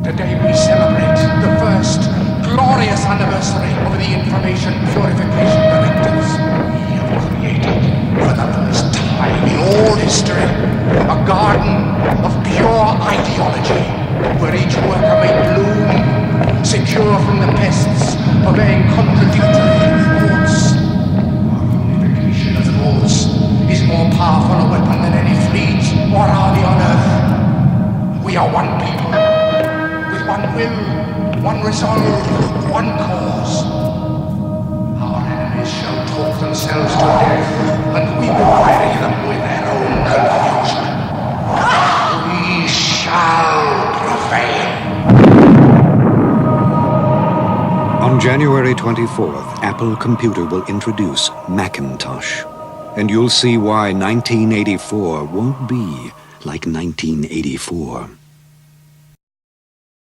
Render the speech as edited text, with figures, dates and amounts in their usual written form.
Today we celebrate the first glorious anniversary of the Information Purification Directives. We have created, for the first time in all history, a garden of pure ideology, where each worker may bloom, secure from the pests, obeying contradictory thoughts. Our unification of thoughts is more powerful a weapon than any fleet or army on earth. We are one people, with one will, one resolve, one cause. Our enemies shall talk themselves to death, and we will bury them with their own confusion. We shall prevail. On January 24th, Apple Computer will introduce Macintosh. And you'll see why 1984 won't be like 1984.